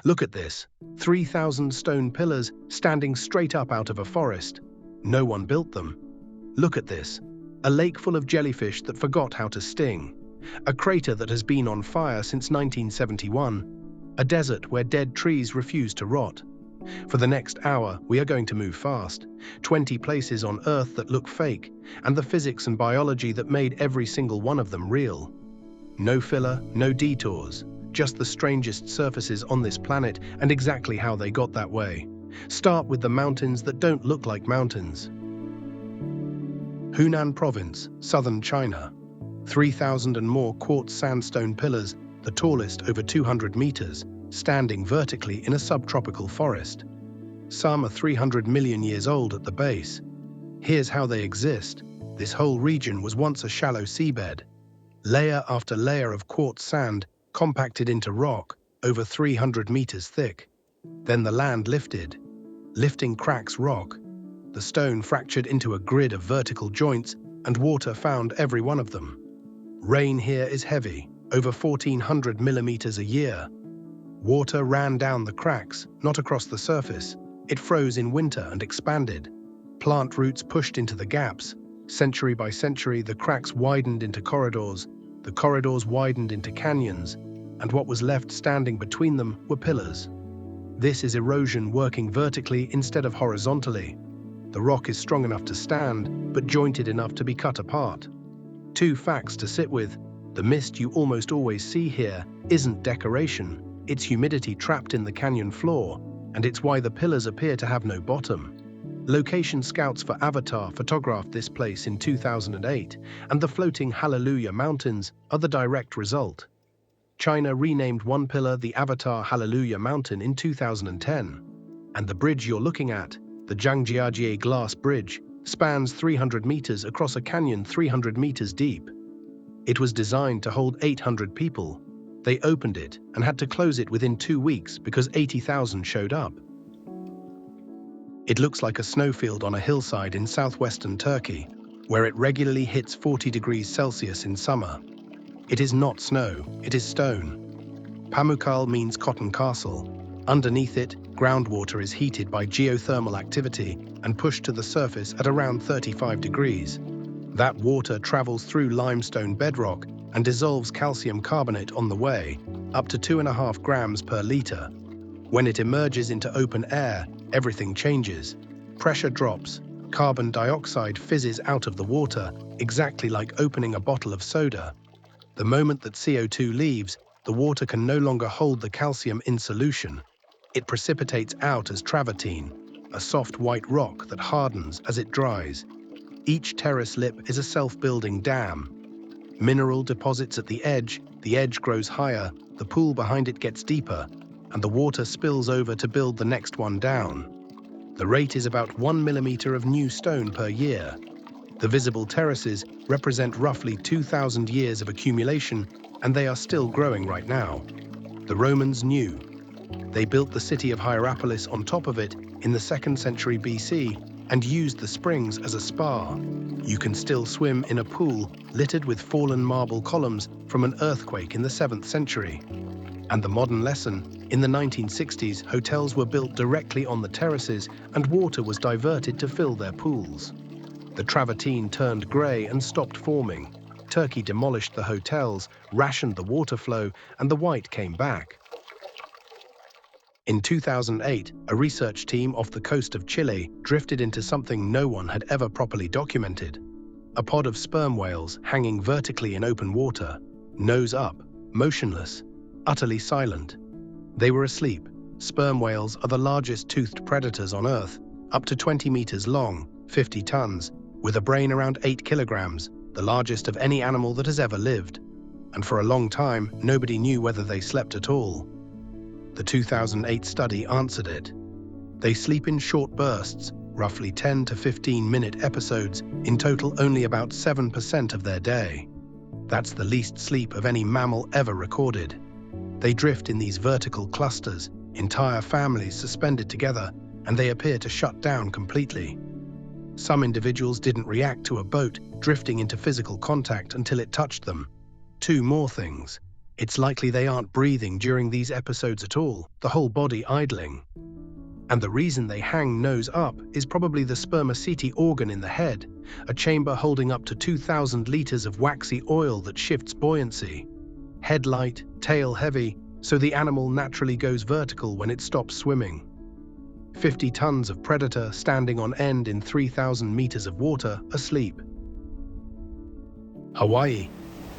Look at this, 3,000 stone pillars standing straight up out of a forest. No one built them. Look at this, a lake full of jellyfish that forgot how to sting. A crater that has been on fire since 1971. A desert where dead trees refuse to rot. For the next hour, we are going to move fast. 20 places on Earth that look fake, and the physics and biology that made every single one of them real. No filler, no detours, just the strangest surfaces on this planet and exactly how they got that way. Start with the mountains that don't look like mountains. Hunan Province, southern China. 3,000 and more quartz sandstone pillars, the tallest over 200 meters, standing vertically in a subtropical forest. Some are 300 million years old at the base. Here's how they exist. This whole region was once a shallow seabed. Layer after layer of quartz sand compacted into rock, over 300 meters thick. Then the land lifted. Lifting cracks rock. The stone fractured into a grid of vertical joints, and water found every one of them. Rain here is heavy, over 1,400 millimeters a year. Water ran down the cracks, not across the surface. It froze in winter and expanded. Plant roots pushed into the gaps. Century by century, the cracks widened into corridors. The corridors widened into canyons, and what was left standing between them were pillars. This is erosion working vertically instead of horizontally. The rock is strong enough to stand, but jointed enough to be cut apart. Two facts to sit with. The mist you almost always see here isn't decoration. It's humidity trapped in the canyon floor, and it's why the pillars appear to have no bottom. Location scouts for Avatar photographed this place in 2008, and the floating Hallelujah Mountains are the direct result. China renamed one pillar the Avatar Hallelujah Mountain in 2010, and the bridge you're looking at, the Zhangjiajie Glass Bridge, spans 300 meters across a canyon 300 meters deep. It was designed to hold 800 people. They opened it and had to close it within 2 weeks because 80,000 showed up. It looks like a snowfield on a hillside in southwestern Turkey, where it regularly hits 40 degrees Celsius in summer. It is not snow, it is stone. Pamukkale means cotton castle. Underneath it, groundwater is heated by geothermal activity and pushed to the surface at around 35 degrees. That water travels through limestone bedrock and dissolves calcium carbonate on the way, up to 2.5 grams per liter. When it emerges into open air, everything changes. Pressure drops, carbon dioxide fizzes out of the water, exactly like opening a bottle of soda. The moment that CO2 leaves, the water can no longer hold the calcium in solution. It precipitates out as travertine, a soft white rock that hardens as it dries. Each terrace lip is a self-building dam. Mineral deposits at the edge grows higher, the pool behind it gets deeper, and the water spills over to build the next one down. The rate is about 1 millimeter of new stone per year. The visible terraces represent roughly 2,000 years of accumulation, and they are still growing right now. The Romans knew. They built the city of Hierapolis on top of it in the 2nd century BC and used the springs as a spa. You can still swim in a pool littered with fallen marble columns from an earthquake in the 7th century. And the modern lesson, in the 1960s, hotels were built directly on the terraces and water was diverted to fill their pools. The travertine turned grey and stopped forming. Turkey demolished the hotels, rationed the water flow, and the white came back. In 2008, a research team off the coast of Chile drifted into something no one had ever properly documented. A pod of sperm whales hanging vertically in open water, nose up, motionless, utterly silent. They were asleep. Sperm whales are the largest toothed predators on Earth, up to 20 meters long, 50 tons, with a brain around 8 kilograms, the largest of any animal that has ever lived. And for a long time, nobody knew whether they slept at all. The 2008 study answered it. They sleep in short bursts, roughly 10 to 15-minute episodes, in total only about 7% of their day. That's the least sleep of any mammal ever recorded. They drift in these vertical clusters, entire families suspended together, and they appear to shut down completely. Some individuals didn't react to a boat drifting into physical contact until it touched them. 2 more things. It's likely they aren't breathing during these episodes at all, the whole body idling. And the reason they hang nose up is probably the spermaceti organ in the head, a chamber holding up to 2,000 liters of waxy oil that shifts buoyancy. Head light, tail heavy, so the animal naturally goes vertical when it stops swimming. 50 tons of predator standing on end in 3,000 meters of water, asleep. Hawaii.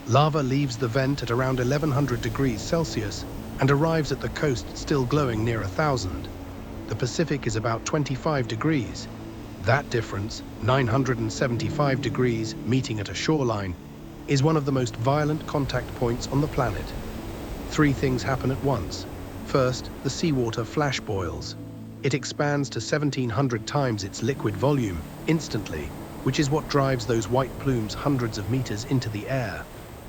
Lava leaves the vent at around 1100 degrees Celsius and arrives at the coast still glowing near 1,000. The Pacific is about 25 degrees. That difference, 975 degrees meeting at a shoreline, is one of the most violent contact points on the planet. 3 things happen at once. First, the seawater flash boils. It expands to 1,700 times its liquid volume instantly, which is what drives those white plumes hundreds of meters into the air.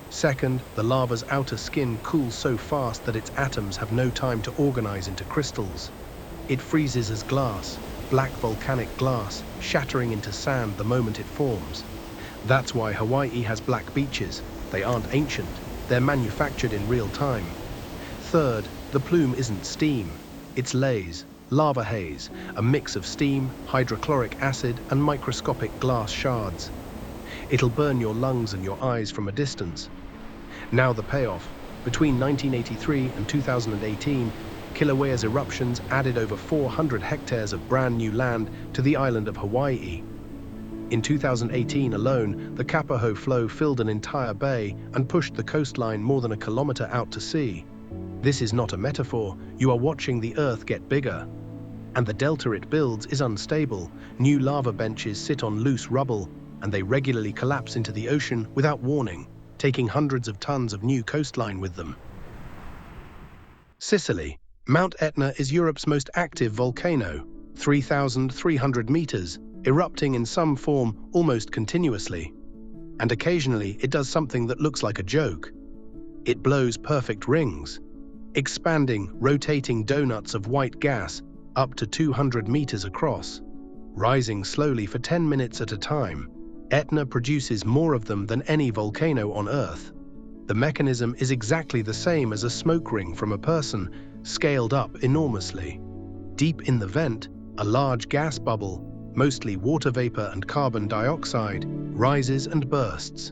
Second, the lava's outer skin cools so fast that its atoms have no time to organize into crystals. It freezes as glass, black volcanic glass, shattering into sand the moment it forms. That's why Hawaii has black beaches. They aren't ancient, they're manufactured in real time. Third, the plume isn't steam, it's laze, lava haze, a mix of steam, hydrochloric acid, and microscopic glass shards. It'll burn your lungs and your eyes from a distance. Now the payoff. Between 1983 and 2018, Kilauea's eruptions added over 400 hectares of brand new land to the island of Hawaii. In 2018 alone, the Kapaho flow filled an entire bay and pushed the coastline more than a kilometer out to sea. This is not a metaphor, you are watching the Earth get bigger. And the delta it builds is unstable. New lava benches sit on loose rubble, and they regularly collapse into the ocean without warning, taking hundreds of tons of new coastline with them. Sicily. Mount Etna is Europe's most active volcano, 3,300 meters, erupting in some form almost continuously. And occasionally it does something that looks like a joke. It blows perfect rings, expanding, rotating donuts of white gas up to 200 meters across, rising slowly for 10 minutes at a time. Etna produces more of them than any volcano on Earth. The mechanism is exactly the same as a smoke ring from a person, scaled up enormously. Deep in the vent, a large gas bubble, mostly water vapor and carbon dioxide, rises and bursts.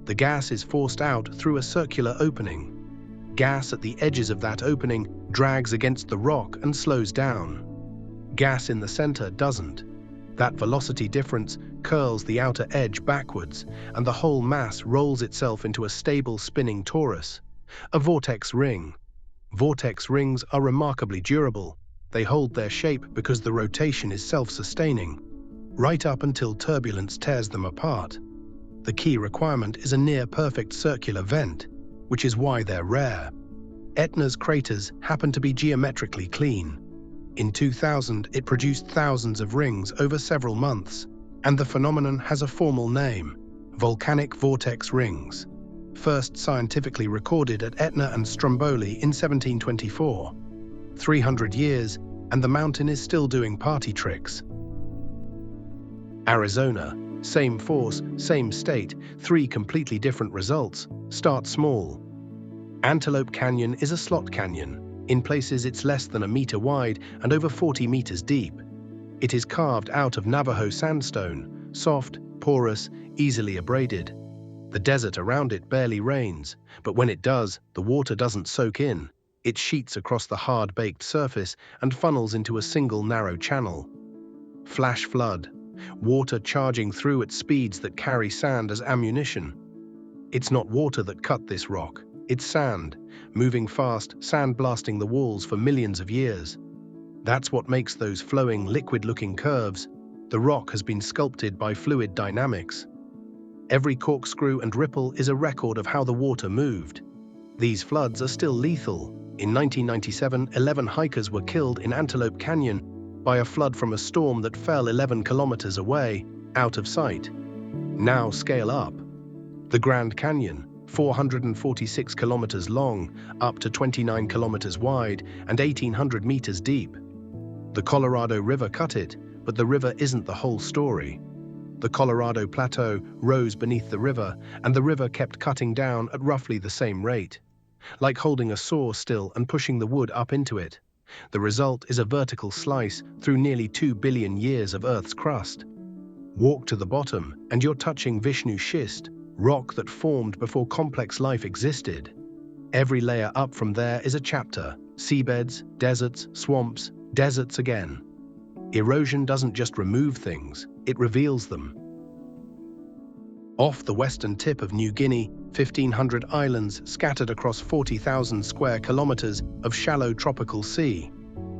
The gas is forced out through a circular opening. Gas at the edges of that opening drags against the rock and slows down. Gas in the center doesn't. That velocity difference curls the outer edge backwards, and the whole mass rolls itself into a stable spinning torus, a vortex ring. Vortex rings are remarkably durable. They hold their shape because the rotation is self-sustaining, right up until turbulence tears them apart. The key requirement is a near-perfect circular vent, which is why they're rare. Etna's craters happen to be geometrically clean. In 2000, it produced thousands of rings over several months, and the phenomenon has a formal name: volcanic vortex rings. First scientifically recorded at Etna and Stromboli in 1724. 300 years, and the mountain is still doing party tricks. Arizona, same force, same state, 3 completely different results. Start small. Antelope Canyon is a slot canyon. In places it's less than a meter wide and over 40 meters deep. It is carved out of Navajo sandstone, soft, porous, easily abraded. The desert around it barely rains, but when it does, the water doesn't soak in. It sheets across the hard-baked surface and funnels into a single narrow channel. Flash flood, water charging through at speeds that carry sand as ammunition. It's not water that cut this rock, it's sand, moving fast, sand-blasting the walls for millions of years. That's what makes those flowing, liquid-looking curves. The rock has been sculpted by fluid dynamics. Every corkscrew and ripple is a record of how the water moved. These floods are still lethal. In 1997, 11 hikers were killed in Antelope Canyon by a flood from a storm that fell 11 kilometers away, out of sight. Now scale up. The Grand Canyon, 446 kilometers long, up to 29 kilometers wide, and 1,800 meters deep. The Colorado River cut it, but the river isn't the whole story. The Colorado Plateau rose beneath the river, and the river kept cutting down at roughly the same rate. like holding a saw still and pushing the wood up into it. The result is a vertical slice through nearly 2 billion years of Earth's crust. Walk to the bottom, and you're touching Vishnu schist, rock that formed before complex life existed. Every layer up from there is a chapter: seabeds, deserts, swamps, deserts again. Erosion doesn't just remove things, it reveals them. Off the western tip of New Guinea, 1,500 islands scattered across 40,000 square kilometers of shallow tropical sea.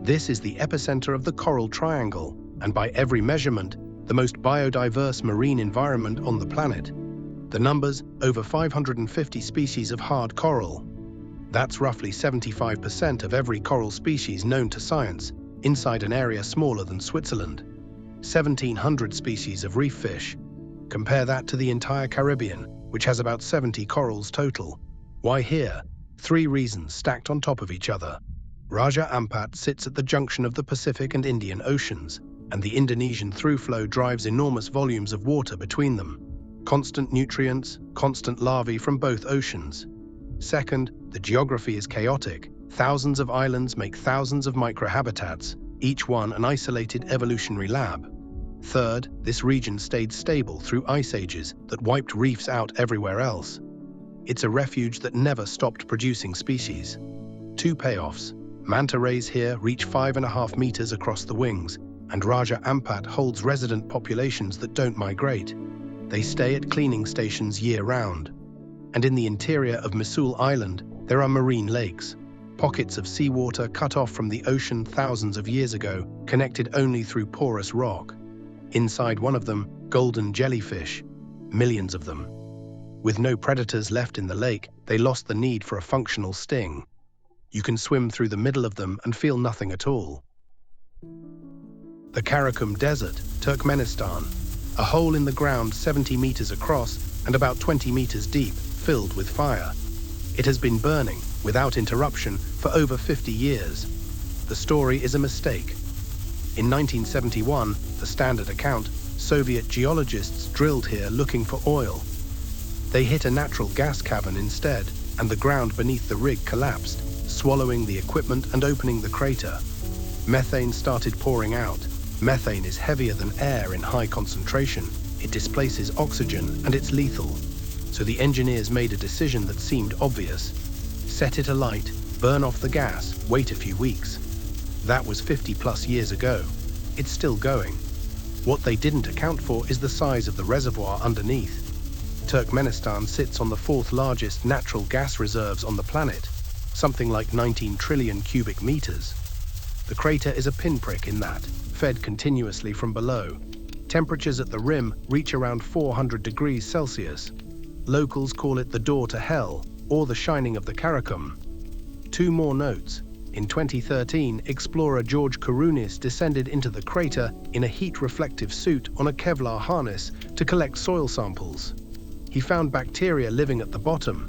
This is the epicenter of the Coral Triangle, and by every measurement, the most biodiverse marine environment on the planet. The numbers: over 550 species of hard coral. That's roughly 75% of every coral species known to science, inside an area smaller than Switzerland. 1,700 species of reef fish. Compare that to the entire Caribbean, which has about 70 corals total. Why here? 3 reasons stacked on top of each other. Raja Ampat sits at the junction of the Pacific and Indian Oceans, and the Indonesian through-flow drives enormous volumes of water between them. Constant nutrients, constant larvae from both oceans. Second, the geography is chaotic. Thousands of islands make thousands of microhabitats, each one an isolated evolutionary lab. Third, this region stayed stable through ice ages that wiped reefs out everywhere else. It's a refuge that never stopped producing species. 2 payoffs. Manta rays here reach 5.5 meters across the wings, and Raja Ampat holds resident populations that don't migrate. They stay at cleaning stations year-round. And in the interior of Misul Island, there are marine lakes, pockets of seawater cut off from the ocean thousands of years ago, connected only through porous rock. Inside one of them, golden jellyfish, millions of them. With no predators left in the lake, they lost the need for a functional sting. You can swim through the middle of them and feel nothing at all. The Karakum Desert, Turkmenistan, a hole in the ground 70 meters across and about 20 meters deep, filled with fire. It has been burning, without interruption, for over 50 years. The story is a mistake. In 1971, the standard account, Soviet geologists drilled here looking for oil. They hit a natural gas cavern instead, and the ground beneath the rig collapsed, swallowing the equipment and opening the crater. Methane started pouring out. Methane is heavier than air in high concentration. It displaces oxygen, and it's lethal. So the engineers made a decision that seemed obvious. Set it alight, burn off the gas, wait a few weeks. That was 50+ years ago. It's still going. What they didn't account for is the size of the reservoir underneath. Turkmenistan sits on the 4th largest natural gas reserves on the planet, something like 19 trillion cubic meters. The crater is a pinprick in that, fed continuously from below. Temperatures at the rim reach around 400 degrees Celsius. Locals call it the door to hell, or the shining of the Karakum. 2 more notes. In 2013, explorer George Kourounis descended into the crater in a heat-reflective suit on a Kevlar harness to collect soil samples. He found bacteria living at the bottom,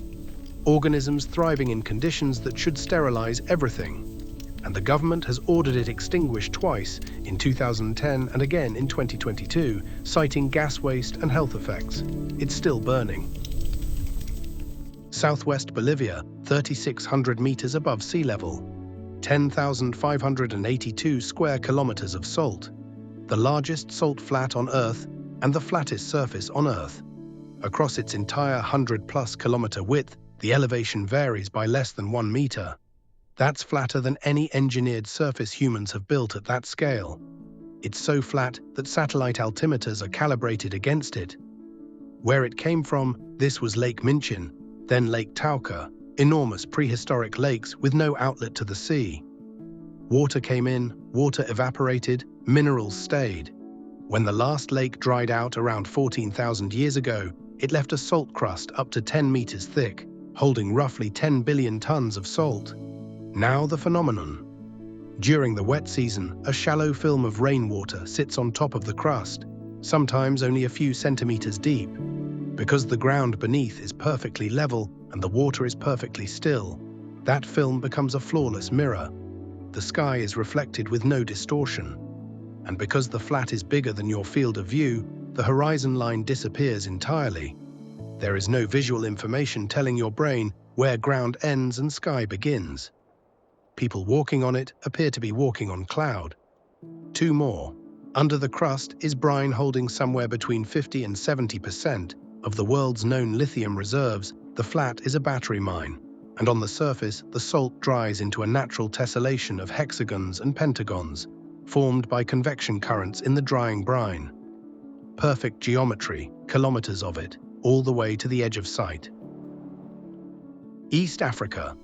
organisms thriving in conditions that should sterilize everything. And the government has ordered it extinguished twice, in 2010 and again in 2022, citing gas waste and health effects. It's still burning. Southwest Bolivia, 3,600 meters above sea level. 10,582 square kilometers of salt. The largest salt flat on Earth and the flattest surface on Earth. Across its entire 100+ kilometer width, the elevation varies by less than 1 meter. That's flatter than any engineered surface humans have built at that scale. It's so flat that satellite altimeters are calibrated against it. Where it came from, this was Lake Minchin, then Lake Tauca, enormous prehistoric lakes with no outlet to the sea. Water came in, water evaporated, minerals stayed. When the last lake dried out around 14,000 years ago, it left a salt crust up to 10 meters thick, holding roughly 10 billion tons of salt. Now the phenomenon. During the wet season, a shallow film of rainwater sits on top of the crust, sometimes only a few centimeters deep. Because the ground beneath is perfectly level and the water is perfectly still, that film becomes a flawless mirror. The sky is reflected with no distortion. And because the flat is bigger than your field of view, the horizon line disappears entirely. There is no visual information telling your brain where ground ends and sky begins. People walking on it appear to be walking on cloud. Two more. Under the crust is brine holding somewhere between 50 and 70% of the world's known lithium reserves. The flat is a battery mine, and on the surface, the salt dries into a natural tessellation of hexagons and pentagons, formed by convection currents in the drying brine. Perfect geometry, kilometers of it, all the way to the edge of sight. East Africa.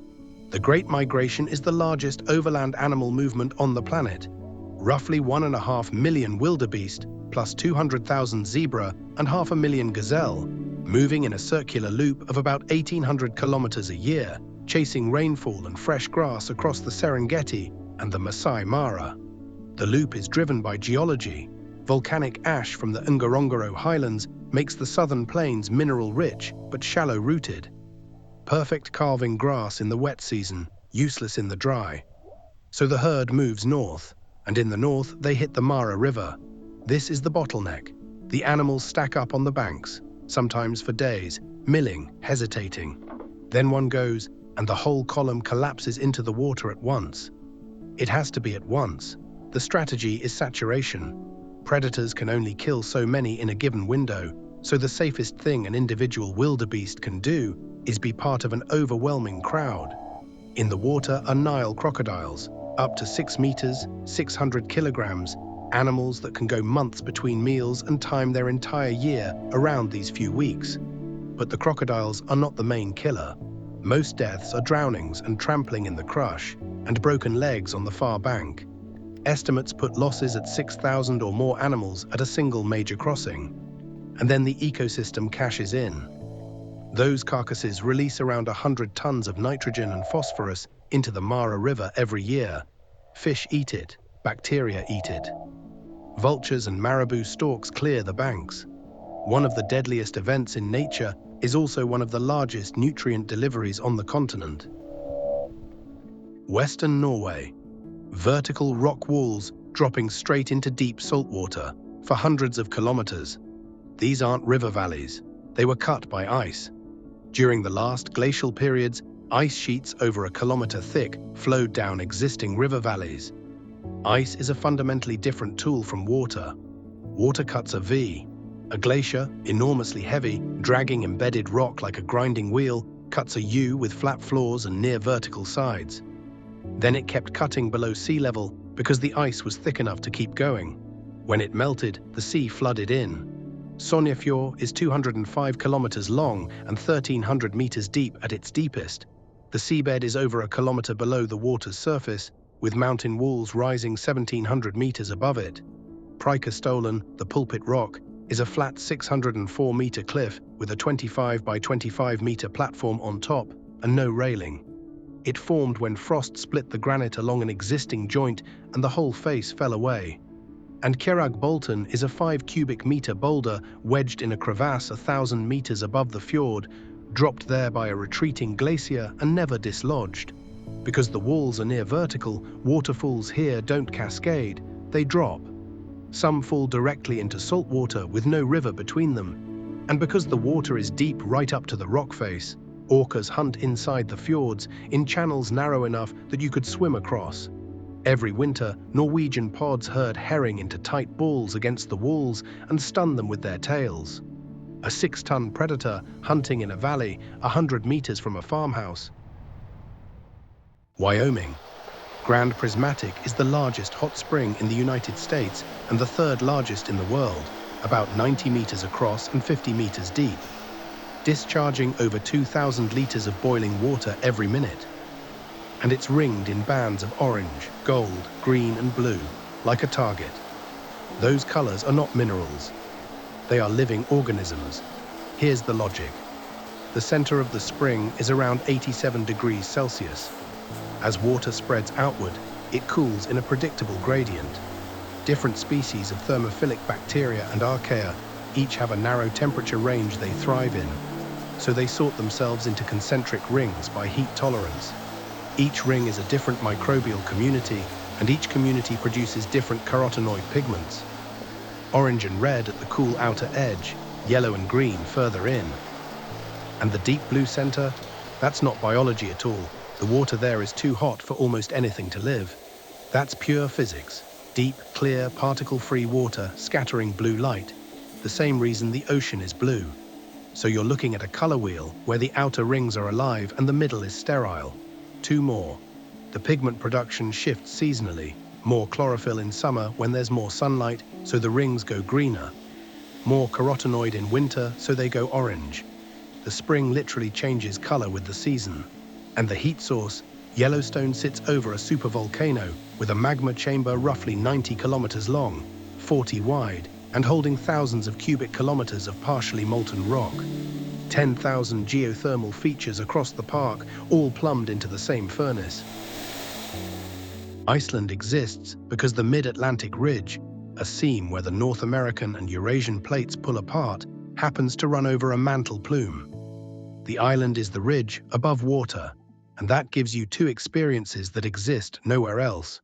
The Great Migration is the largest overland animal movement on the planet. Roughly 1.5 million wildebeest, plus 200,000 zebra and 500,000 gazelle, moving in a circular loop of about 1,800 kilometers a year, chasing rainfall and fresh grass across the Serengeti and the Masai Mara. The loop is driven by geology. Volcanic ash from the Ngorongoro highlands makes the southern plains mineral-rich but shallow-rooted. Perfect calving grass in the wet season, useless in the dry. So the herd moves north, and in the north they hit the Mara River. This is the bottleneck. The animals stack up on the banks, sometimes for days, milling, hesitating. Then one goes, and the whole column collapses into the water at once. It has to be at once. The strategy is saturation. Predators can only kill so many in a given window, so the safest thing an individual wildebeest can do is be part of an overwhelming crowd. In the water are Nile crocodiles, up to 6 meters, 600 kilograms, animals that can go months between meals and time their entire year around these few weeks. But the crocodiles are not the main killer. Most deaths are drownings and trampling in the crush, and broken legs on the far bank. Estimates put losses at 6,000 or more animals at a single major crossing. And then the ecosystem cashes in. Those carcasses release around 100 tons of nitrogen and phosphorus into the Mara River every year. Fish eat it, bacteria eat it. Vultures and marabou storks clear the banks. One of the deadliest events in nature is also one of the largest nutrient deliveries on the continent. Western Norway. Vertical rock walls dropping straight into deep saltwater for hundreds of kilometers. These aren't river valleys. They were cut by ice. During the last glacial periods, ice sheets over a kilometer thick flowed down existing river valleys. Ice is a fundamentally different tool from water. Water cuts a V. A glacier, enormously heavy, dragging embedded rock like a grinding wheel, cuts a U with flat floors and near vertical sides. Then it kept cutting below sea level because the ice was thick enough to keep going. When it melted, the sea flooded in. Sognefjord is 205 kilometers long and 1,300 meters deep at its deepest. The seabed is over a kilometer below the water's surface, with mountain walls rising 1,700 meters above it. Preikestolen, the pulpit rock, is a flat 604-meter cliff with a 25 by 25-meter platform on top and no railing. It formed when frost split the granite along an existing joint and the whole face fell away. And Kjerag Bolten is a 5 cubic meter boulder wedged in a crevasse 1,000 meters above the fjord, dropped there by a retreating glacier and never dislodged. Because the walls are near vertical, waterfalls here don't cascade, they drop. Some fall directly into salt water with no river between them. And because the water is deep right up to the rock face, orcas hunt inside the fjords in channels narrow enough that you could swim across. Every winter, Norwegian pods herd herring into tight balls against the walls and stun them with their tails. A 6-ton predator hunting in a valley 100 meters from a farmhouse. Wyoming. Grand Prismatic is the largest hot spring in the United States and the third largest in the world, about 90 meters across and 50 meters deep, discharging over 2,000 liters of boiling water every minute. And it's ringed in bands of orange, gold, green, and blue, like a target. Those colors are not minerals. They are living organisms. Here's the logic. The center of the spring is around 87 degrees Celsius. As water spreads outward, it cools in a predictable gradient. Different species of thermophilic bacteria and archaea each have a narrow temperature range they thrive in, so they sort themselves into concentric rings by heat tolerance. Each ring is a different microbial community, and each community produces different carotenoid pigments. Orange and red at the cool outer edge, yellow and green further in. And the deep blue center? That's not biology at all. The water there is too hot for almost anything to live. That's pure physics. Deep, clear, particle-free water scattering blue light. The same reason the ocean is blue. So you're looking at a color wheel where the outer rings are alive and the middle is sterile. Two more. The pigment production shifts seasonally. More chlorophyll in summer when there's more sunlight, so the rings go greener. More carotenoid in winter, so they go orange. The spring literally changes color with the season. And the heat source, Yellowstone sits over a supervolcano with a magma chamber roughly 90 kilometers long, 40 wide, and holding thousands of cubic kilometers of partially molten rock. 10,000 geothermal features across the park, all plumbed into the same furnace. Iceland exists because the Mid-Atlantic Ridge, a seam where the North American and Eurasian plates pull apart, happens to run over a mantle plume. The island is the ridge above water, and that gives you two experiences that exist nowhere else.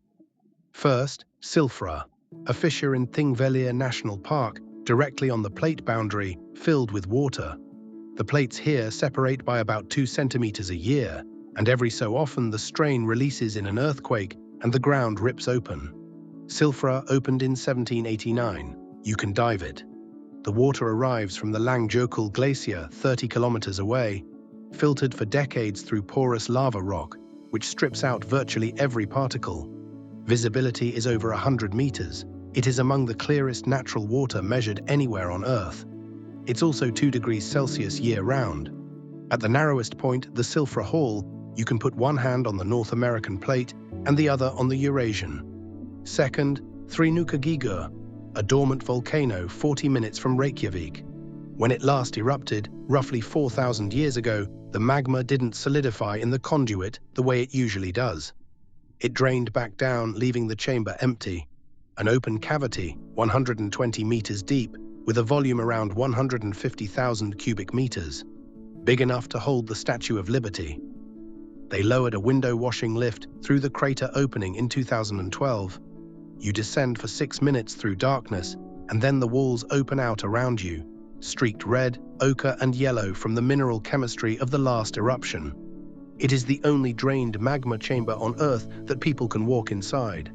First, Silfra, a fissure in Thingvellir National Park, directly on the plate boundary, filled with water. The plates here separate by about 2 centimeters a year, and every so often the strain releases in an earthquake and the ground rips open. Silfra opened in 1789. You can dive it. The water arrives from the Langjökull Glacier 30 kilometers away, filtered for decades through porous lava rock, which strips out virtually every particle. Visibility is over 100 meters. It is among the clearest natural water measured anywhere on Earth. It's also 2 degrees Celsius year-round. At the narrowest point, the Silfra Hall, you can put one hand on the North American plate and the other on the Eurasian. Second, Thrinukagígur, a dormant volcano 40 minutes from Reykjavik. When it last erupted, roughly 4,000 years ago, the magma didn't solidify in the conduit the way it usually does. It drained back down, leaving the chamber empty. An open cavity, 120 meters deep, with a volume around 150,000 cubic meters. Big enough to hold the Statue of Liberty. They lowered a window-washing lift through the crater opening in 2012. You descend for 6 minutes through darkness, and then the walls open out around you, streaked red, ochre, and yellow from the mineral chemistry of the last eruption. It is the only drained magma chamber on Earth that people can walk inside,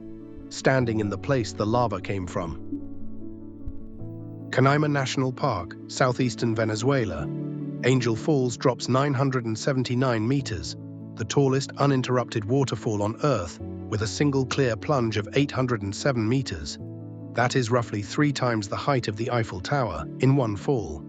standing in the place the lava came from. Canaima National Park, southeastern Venezuela. Angel Falls drops 979 meters, the tallest uninterrupted waterfall on Earth, with a single clear plunge of 807 meters. That is roughly 3 times the height of the Eiffel Tower in one fall.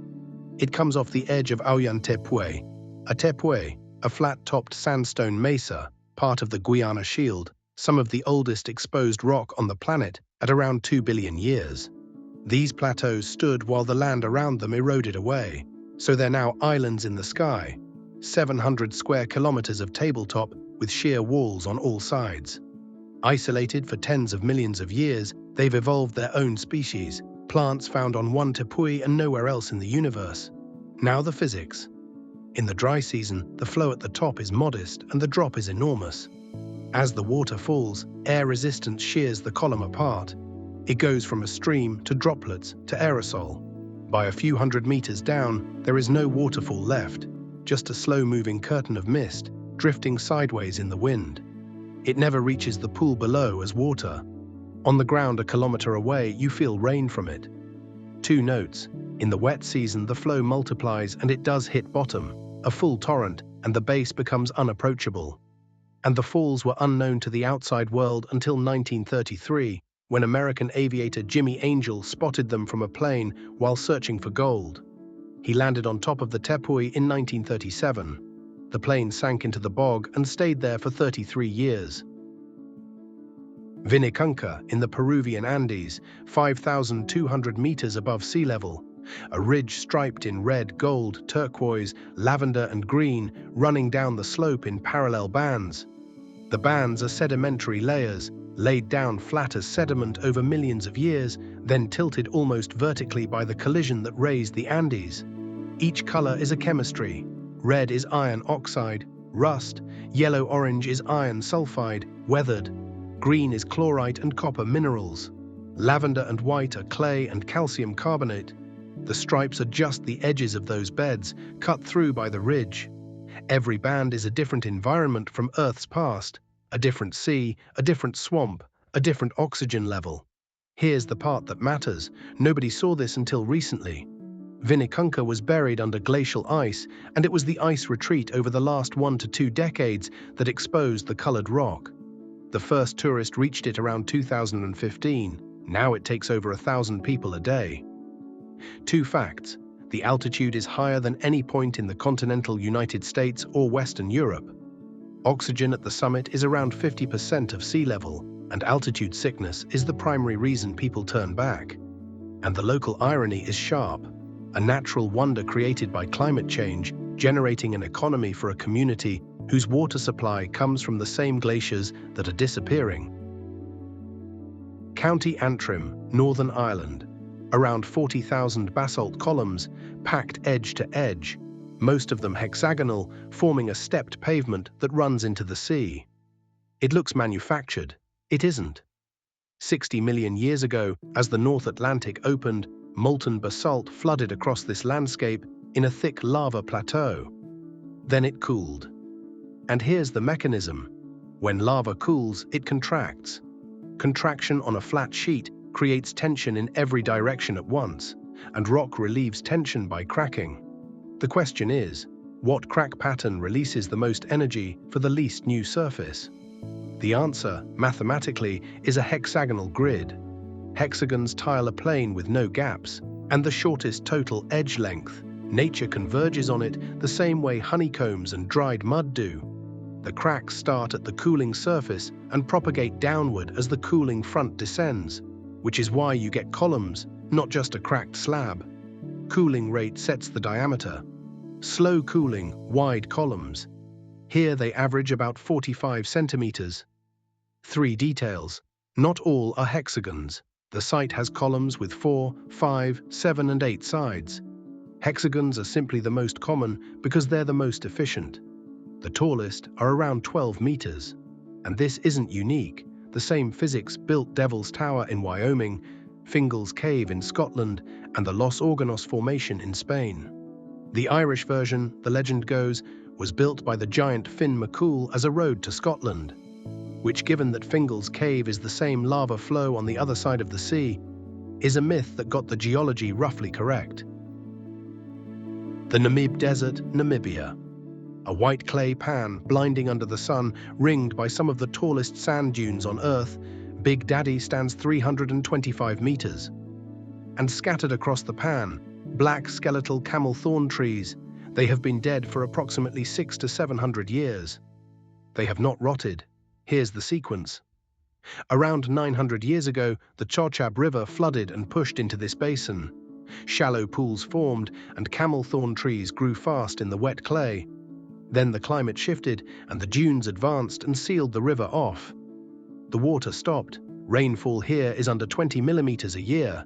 It comes off the edge of Ollantaytambo, a flat-topped sandstone mesa, part of the Guiana Shield, some of the oldest exposed rock on the planet at around 2 billion years. These plateaus stood while the land around them eroded away, so they're now islands in the sky, 700 square kilometers of tabletop with sheer walls on all sides. Isolated for tens of millions of years, they've evolved their own species, plants found on one tepui and nowhere else in the universe. Now the physics. In the dry season, the flow at the top is modest and the drop is enormous. As the water falls, air resistance shears the column apart. It goes from a stream to droplets to aerosol. By a few hundred meters down, there is no waterfall left, just a slow-moving curtain of mist, drifting sideways in the wind. It never reaches the pool below as water. On the ground a kilometer away, you feel rain from it. 2 notes. In the wet season, the flow multiplies and it does hit bottom, a full torrent, and the base becomes unapproachable. And the falls were unknown to the outside world until 1933, when American aviator Jimmy Angel spotted them from a plane while searching for gold. He landed on top of the tepui in 1937. The plane sank into the bog and stayed there for 33 years. Vinicunca in the Peruvian Andes, 5,200 meters above sea level. A ridge striped in red, gold, turquoise, lavender, and green, running down the slope in parallel bands. The bands are sedimentary layers, laid down flat as sediment over millions of years, then tilted almost vertically by the collision that raised the Andes. Each color is a chemistry. Red is iron oxide, rust. Yellow-orange is iron sulfide, weathered. Green is chlorite and copper minerals. Lavender and white are clay and calcium carbonate. The stripes are just the edges of those beds, cut through by the ridge. Every band is a different environment from Earth's past, a different sea, a different swamp, a different oxygen level. Here's the part that matters. Nobody saw this until recently. Vinnikunka was buried under glacial ice, and it was the ice retreat over the last 1 to 2 decades that exposed the colored rock. The first tourist reached it around 2015. Now it takes over 1,000 people a day. 2 facts. The altitude is higher than any point in the continental United States or Western Europe. Oxygen at the summit is around 50% of sea level, and altitude sickness is the primary reason people turn back. And the local irony is sharp. A natural wonder created by climate change, generating an economy for a community whose water supply comes from the same glaciers that are disappearing. County Antrim, Northern Ireland. Around 40,000 basalt columns, packed edge to edge, most of them hexagonal, forming a stepped pavement that runs into the sea. It looks manufactured. It isn't. 60 million years ago, as the North Atlantic opened, molten basalt flooded across this landscape in a thick lava plateau. Then it cooled. And here's the mechanism. When lava cools, it contracts. Contraction on a flat sheet creates tension in every direction at once, and rock relieves tension by cracking. The question is, what crack pattern releases the most energy for the least new surface? The answer, mathematically, is a hexagonal grid. Hexagons tile a plane with no gaps, and the shortest total edge length. Nature converges on it the same way honeycombs and dried mud do. The cracks start at the cooling surface and propagate downward as the cooling front descends, which is why you get columns, not just a cracked slab. Cooling rate sets the diameter. Slow cooling, wide columns. Here they average about 45 centimeters. 3 details. Not all are hexagons. The site has columns with 4, 5, 7, and 8 sides. Hexagons are simply the most common because they're the most efficient. The tallest are around 12 meters. And this isn't unique. The same physics built Devil's Tower in Wyoming, Fingal's Cave in Scotland, and the Los Organos Formation in Spain. The Irish version, the legend goes, was built by the giant Finn McCool as a road to Scotland, which, given that Fingal's Cave is the same lava flow on the other side of the sea, is a myth that got the geology roughly correct. The Namib Desert, Namibia. A white clay pan blinding under the sun, ringed by some of the tallest sand dunes on Earth, Big Daddy stands 325 meters. And scattered across the pan, black skeletal camel thorn trees. They have been dead for approximately 600 to 700 years. They have not rotted. Here's the sequence. Around 900 years ago, the Chochab River flooded and pushed into this basin. Shallow pools formed, and camel thorn trees grew fast in the wet clay. Then the climate shifted, and the dunes advanced and sealed the river off. The water stopped. Rainfall here is under 20 millimeters a year.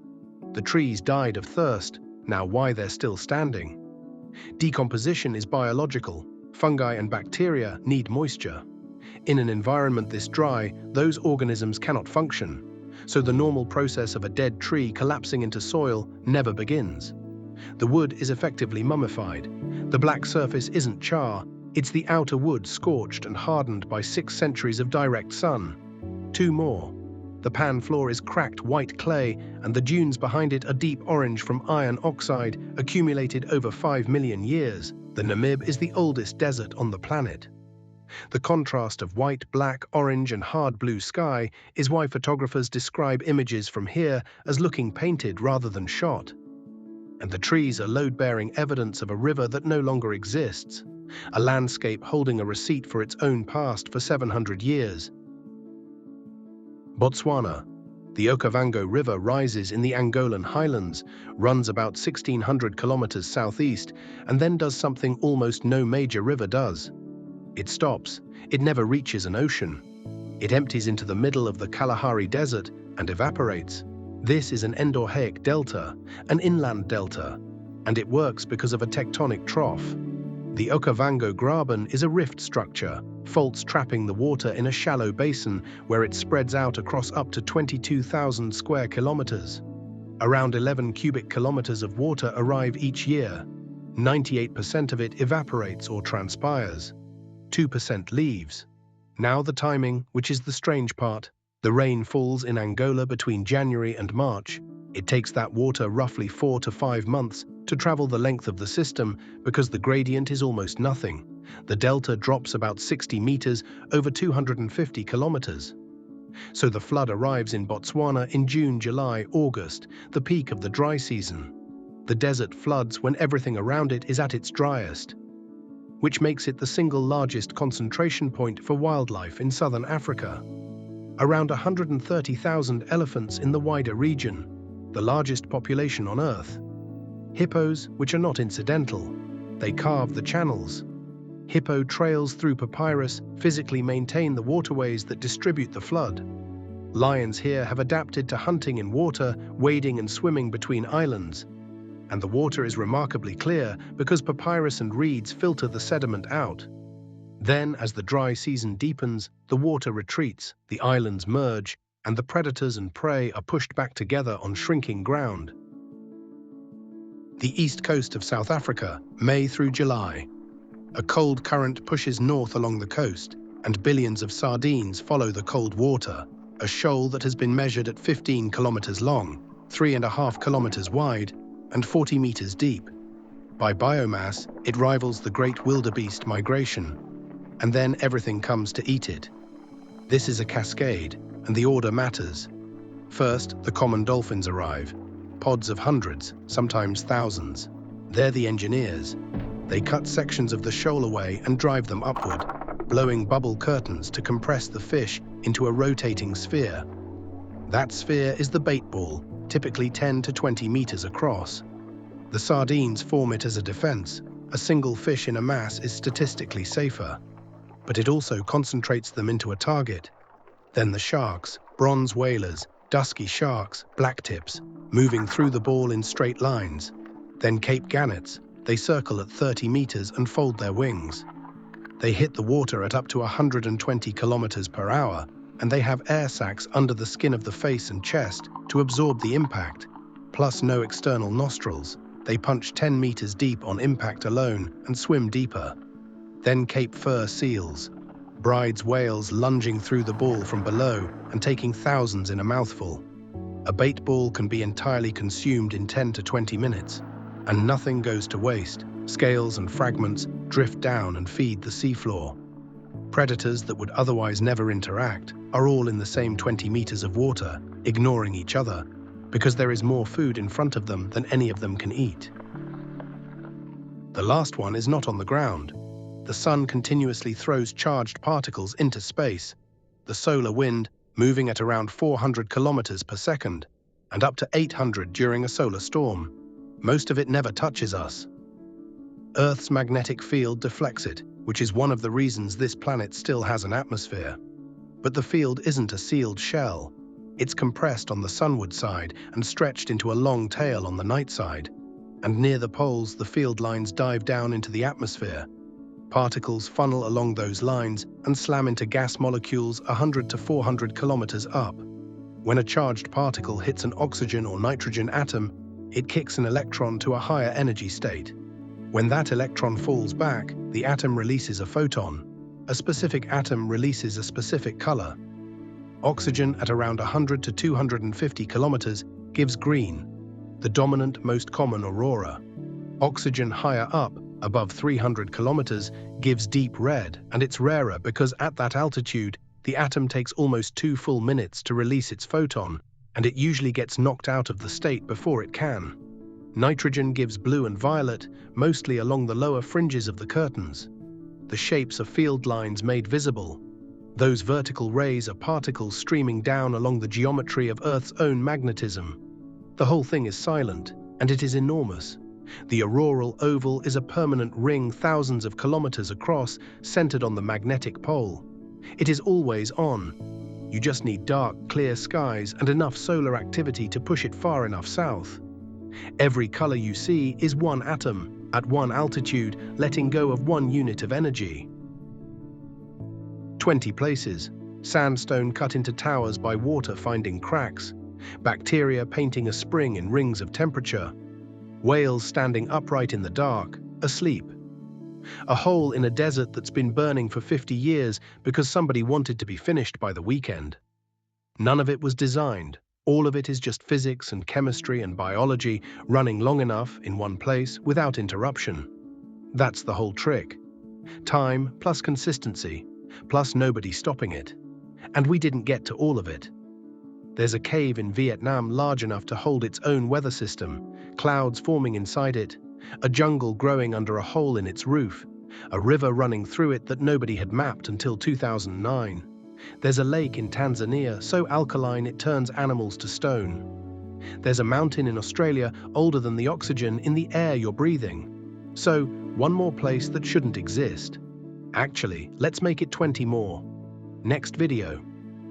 The trees died of thirst. Now why they're still standing? Decomposition is biological. Fungi and bacteria need moisture. In an environment this dry, those organisms cannot function. So the normal process of a dead tree collapsing into soil never begins. The wood is effectively mummified. The black surface isn't char, it's the outer wood scorched and hardened by 6 centuries of direct sun. 2 more. The pan floor is cracked white clay, and the dunes behind it are deep orange from iron oxide accumulated over 5 million years. The Namib is the oldest desert on the planet. The contrast of white, black, orange, and hard blue sky is why photographers describe images from here as looking painted rather than shot. And the trees are load-bearing evidence of a river that no longer exists, a landscape holding a receipt for its own past for 700 years. Botswana. The Okavango River rises in the Angolan highlands, runs about 1,600 kilometers southeast, and then does something almost no major river does. It stops. It never reaches an ocean. It empties into the middle of the Kalahari Desert and evaporates. This is an endorheic delta, an inland delta, and it works because of a tectonic trough. The Okavango Graben is a rift structure, faults trapping the water in a shallow basin where it spreads out across up to 22,000 square kilometers. Around 11 cubic kilometers of water arrive each year. 98% of it evaporates or transpires. 2% leaves. Now the timing, which is the strange part. The rain falls in Angola between January and March. It takes that water roughly 4 to 5 months to travel the length of the system because the gradient is almost nothing. The delta drops about 60 meters over 250 kilometers. So the flood arrives in Botswana in June, July, August, the peak of the dry season. The desert floods when everything around it is at its driest, which makes it the single largest concentration point for wildlife in southern Africa. Around 130,000 elephants in the wider region, the largest population on Earth. Hippos, which are not incidental. They carve the channels. Hippo trails through papyrus physically maintain the waterways that distribute the flood. Lions here have adapted to hunting in water, wading and swimming between islands. And the water is remarkably clear because papyrus and reeds filter the sediment out. Then, as the dry season deepens, the water retreats, the islands merge, and the predators and prey are pushed back together on shrinking ground. The east coast of South Africa, May through July. A cold current pushes north along the coast, and billions of sardines follow the cold water, a shoal that has been measured at 15 kilometers long, 3.5 kilometers wide, and 40 meters deep. By biomass, it rivals the great wildebeest migration. And then everything comes to eat it. This is a cascade, and the order matters. First, the common dolphins arrive, pods of hundreds, sometimes thousands. They're the engineers. They cut sections of the shoal away and drive them upward, blowing bubble curtains to compress the fish into a rotating sphere. That sphere is the bait ball, typically 10 to 20 meters across. The sardines form it as a defense. A single fish in a mass is statistically safer, but it also concentrates them into a target. Then the sharks, bronze whalers, dusky sharks, blacktips, moving through the ball in straight lines. Then Cape gannets, they circle at 30 meters and fold their wings. They hit the water at up to 120 kilometers per hour, and they have air sacs under the skin of the face and chest to absorb the impact, plus no external nostrils. They punch 10 meters deep on impact alone and swim deeper. Then Cape fur seals, bride's whales lunging through the ball from below and taking thousands in a mouthful. A bait ball can be entirely consumed in 10 to 20 minutes, and nothing goes to waste. Scales and fragments drift down and feed the seafloor. Predators that would otherwise never interact are all in the same 20 meters of water, ignoring each other, because there is more food in front of them than any of them can eat. The last one is not on the ground. The sun continuously throws charged particles into space. The solar wind, moving at around 400 kilometers per second, and up to 800 during a solar storm. Most of it never touches us. Earth's magnetic field deflects it, which is one of the reasons this planet still has an atmosphere. But the field isn't a sealed shell. It's compressed on the sunward side and stretched into a long tail on the night side. And near the poles, the field lines dive down into the atmosphere. Particles funnel along those lines and slam into gas molecules 100 to 400 kilometers up. When a charged particle hits an oxygen or nitrogen atom, it kicks an electron to a higher energy state. When that electron falls back, the atom releases a photon. A specific atom releases a specific color. Oxygen at around 100 to 250 kilometers gives green, the dominant, most common aurora. Oxygen higher up, above 300 kilometers, gives deep red, and it's rarer because at that altitude, the atom takes almost 2 full minutes to release its photon, and it usually gets knocked out of the state before it can. Nitrogen gives blue and violet, mostly along the lower fringes of the curtains. The shapes are field lines made visible. Those vertical rays are particles streaming down along the geometry of Earth's own magnetism. The whole thing is silent, and it is enormous. The auroral oval is a permanent ring thousands of kilometers across, centered on the magnetic pole. It is always on. You just need dark, clear skies and enough solar activity to push it far enough south. Every color you see is one atom, at one altitude, letting go of 1 unit of energy. 20 places. Sandstone cut into towers by water finding cracks. Bacteria painting a spring in rings of temperature. Whales standing upright in the dark. Asleep. A hole in a desert that's been burning for 50 years because somebody wanted to be finished by the weekend. None of it was designed. All of it is just physics and chemistry and biology running long enough in one place without interruption. That's the whole trick. Time plus consistency, plus nobody stopping it. And we didn't get to all of it. There's a cave in Vietnam large enough to hold its own weather system, clouds forming inside it, a jungle growing under a hole in its roof, a river running through it that nobody had mapped until 2009. There's a lake in Tanzania so alkaline it turns animals to stone. There's a mountain in Australia older than the oxygen in the air you're breathing. So, one more place that shouldn't exist. Actually, let's make it 20 more. Next video.